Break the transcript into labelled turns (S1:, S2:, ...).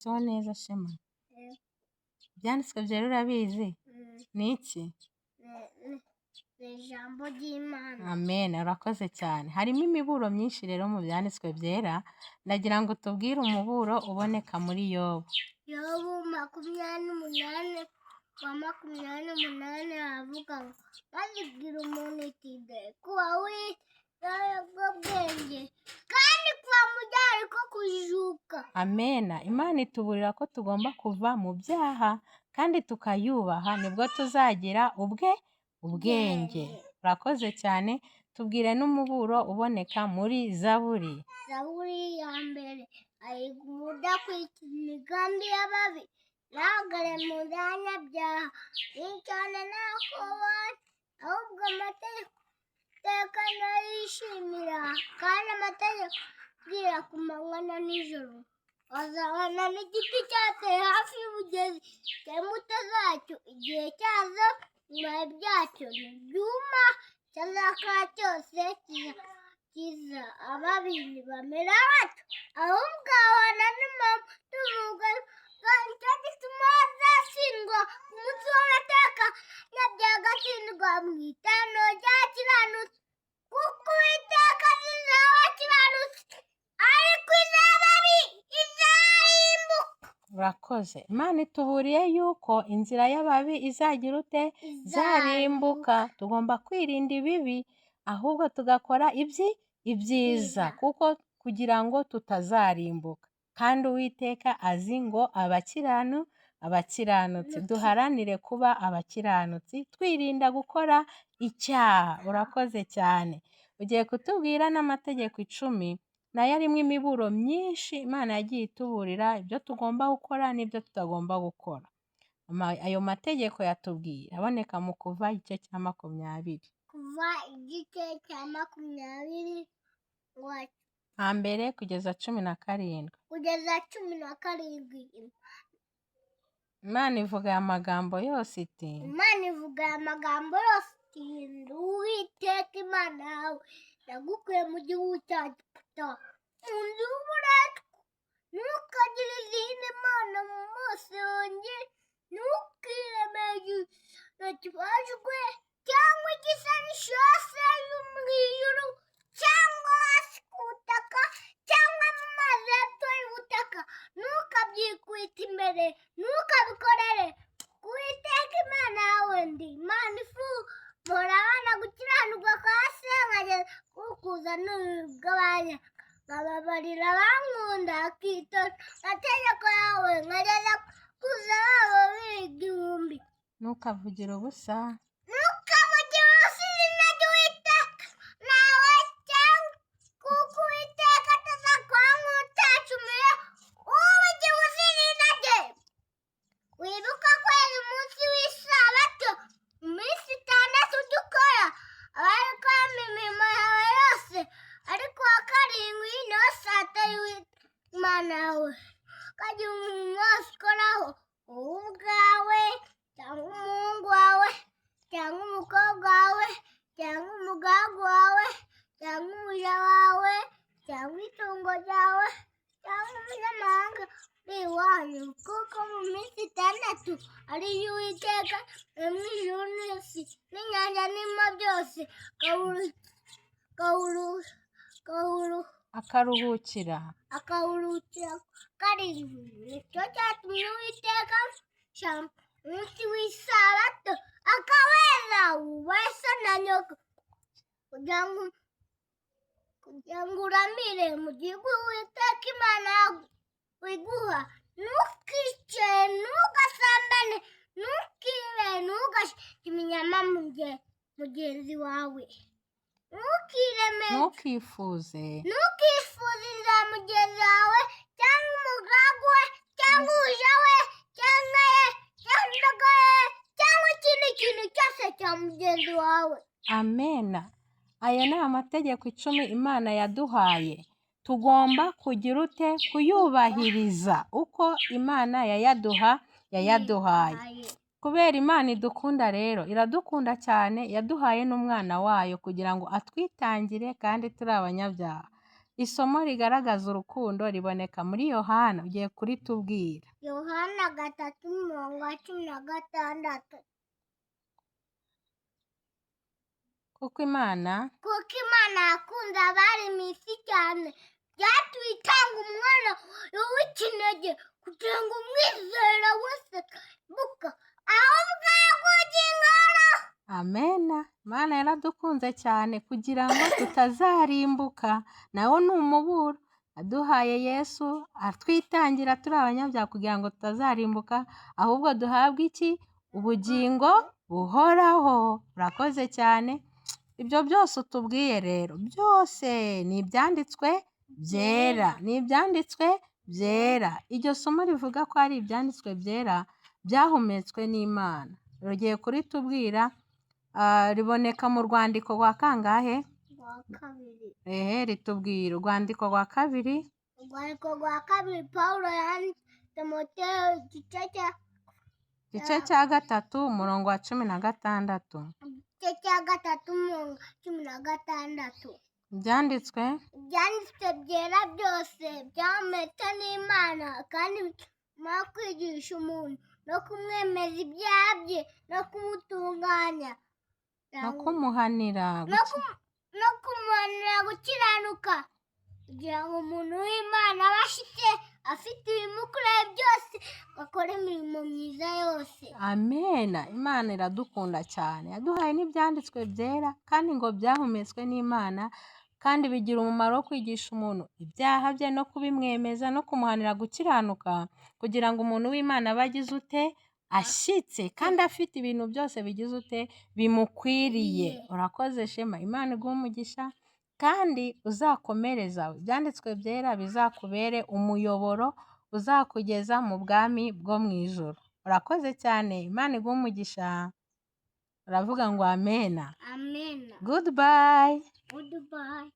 S1: Tuwo neza Shema.
S2: Eh,
S1: Ibyanditswe byera urabizi? Ni iki?
S2: ni ijambo ry'Imana.
S1: Amen. Urakoze cyane. Harimo imiburo myinshi rero mu byanditswe byera. Ndagira ngo tubwire umuburo uboneka muri Yobu.
S2: Yobu 28 kwa 28 havuga ngo bazibwira umuntu iti dore kuba w'ubwo bwenge kandi kuva mu byaha ariko kujijuka.
S1: Amena. Imana ituburira ko tugomba kuva mu byaha kandi tukayubaha nibwo tuzagira ubwenge. Urakoze cyane. Tubwire n'umuburo uboneka muri Zaburi.
S2: Zaburi ya mbere ayiga umudakurikira imigambi y'ababi ntagare mu byanyabyaha yicyane nakobonye ahubwo amategeko ndayishimira kandi amategeko agira ku manywa na nijoro. Azabana n'igiti cyateye hafi y'umugezi cy'imbuto zacyo igihe cyazo ibibabi byacyo ntibyuma cyazakora cyose kiza ababiri bamera batyo ahubwo abana n'impamvu tuvuga nicyo gituma hazashyingwa ku munsi w'amateka nyabyagashyingwa mu itano rya kiranutsi kuko Uwiteka aziza abakiranutsi ariko izababi izarimbuka.
S1: Urakoze. Imana ituburiye yuko inzira y'ababi izagira ute? Izarimbuka. Tugomba kwirinda ibibi ahubwo tugakora ibyiza kuko kugira ngo tutazarimbuka. Kandi Uwiteka azi ngo abakiranutsi duharanire kuba abakiranutsi twirinda gukora icyaha. Urakoze cyane. Ugiye kutubwira n'amategeko 10 nayo arimo imiburo myinshi Imana yagiye ituburira ibyo tugomba gukora n'ibyo tutagomba gukora. Ayo mategeko yatubwiye aboneka mu Kuva igice cya 20.
S2: Kuva igice cya 20
S1: hambere kugeza 17.
S2: kugeza 17.
S1: Imana ivuga aya magambo yose iti
S2: ndi Uwiteka Imana yawe nagukuye mu gihugu cya Egiputa mu nzu y'uburetwa. Ntukagire izindi mana mu maso yanjye, ntukiremere kibajwe cyangwa igisa n'ishose yo mu ijuru cyangwa hasi ku butaka cyangwa mu mazi hepfo y'ubutaka. Ntukabyikubite imbere, ntukabikorere. Uwiteka Imana yawe ndi Imana mpora abana gukiranirwa kwa se nkageza kukuza n'ububi bw'abanya nkababarira abankunda akitonda amategeko yawe nkageza kuza babo b'igihumbi.
S1: ntukavugire ubusa
S2: izina ry'Uwiteka nawe cyangwa kuko Uwiteka atazakwanga utacumuye ubugira uzirinde rye. Wibuka kwera umunsi w'isabato mu minsi 6 dukora abakora imirimo yawe yose ariko wa karindwi niwo Sabato y'Imana yawe. Ukagira umuntu wose ukoraho wowe ubwawe cyangwa umuhungu wawe cyangwa umukobwa wawe cyangwa umugaragu wawe cyangwa umuja wawe cyangwa itungo ryawe cyangwa umunyamahanga uri iwanyu kuko mu minsi 6 ari yo Uwiteka yaremye ijuru n'isi n'inyanja n'ibirimo byose
S1: akaruhukira
S2: karindwi. Nicyo cyatumye Uwiteka umunsi w'isabato akaweza wubahe so na nyoko kugira ngo uramire mu gihugu Uwiteka Imana iguha. Ntukice, ntugasambane, ntukibe, ntugashyire inyama mugenzi wawe,
S1: ntukifuze
S2: inzira mugenzi wawe cyangwa umugaragu we cyangwa umuja we cyangwa indogobe ye cyangwa ikindi kintu cyose cya mugenzi wawe.
S1: Amena. Aya ni amategeko 10 Imana yaduhaye. Tugomba kugira ute? Kuyubahiriza uko Imana yayaduhaye. Kubera Imana idukunda rero, iradukunda cyane, yaduhaye n'umwana wayo kugira ngo atwitangire kandi turi abanyabyaha. Isomo rigaragaza urukundo riboneka muri Yohana, ugiye kuritubwira.
S2: Yohana 3:16.
S1: Kuko Imana
S2: yakunze abari mu isi cyane, byatumye itanga umwana w'ikinege kugira ngo umwizera wese buka ahubwo yakugira.
S1: Amena. Imana yaradukunze cyane kugira ngo tutazarimbuka. Nawo ni umuburo. Yaduhaye Yesu atwitangira turi abanyabyaha kugira ngo tutazarimbuka, ahubwo duhabwe iki? Ubugingo buhoraho. Urakoze cyane. Ibyo byose utubwiye rero, byose ni ibyanditswe byera. Ni ibyanditswe byera. Iryo somo rivuga ko ari ibyanditswe byera byahumetswe n'Imana. Rugiye kuritubwira. Riboneka mu rwandiko rwa kangahe?
S2: Rwa kabiri.
S1: Ritubwira urwandiko rwa kabiri.
S2: Urwandiko rwa kabiri Pawulo yanditse Timoteyo
S1: igice cya 3 umurongo wa 16.
S2: igice cya 3 umurongo wa 16.
S1: Byanditswe
S2: byera byose byahumetswe n'Imana kandi bituma kwigisha umuntu no kumwemeza ibyaha bye no kumutunganya
S1: no kumuhanira
S2: gukiranuka, kugira ngo umuntu w'Imana abe afite ibimukorera byose, akore imirimo myiza yose.
S1: Amena. Imana iradukunda cyane, yaduhaye n'ibyanditswe byera kandi ngo byahumetswe n'Imana, kandi bigira umumaro wo kwigisha umuntu ibyaha bye no kubimwemeza no kumuhanira gukiranuka, kugira ngo umuntu w'Imana abe agize ute? Ashyitse kandi afite ibintu byose bigize ute? Bimukwiriye. Urakoze Shema. Imana iguhe umugisha kandi uzakomereza ibyanditswe byera bizakubere umuyoboro uzakugeza mu bwami bwo mu ijuru. Urakoze cyane. Imana iguhe umugisha. Uravuga ngo amena.
S2: Amena.
S1: Goodbye.
S2: Goodbye.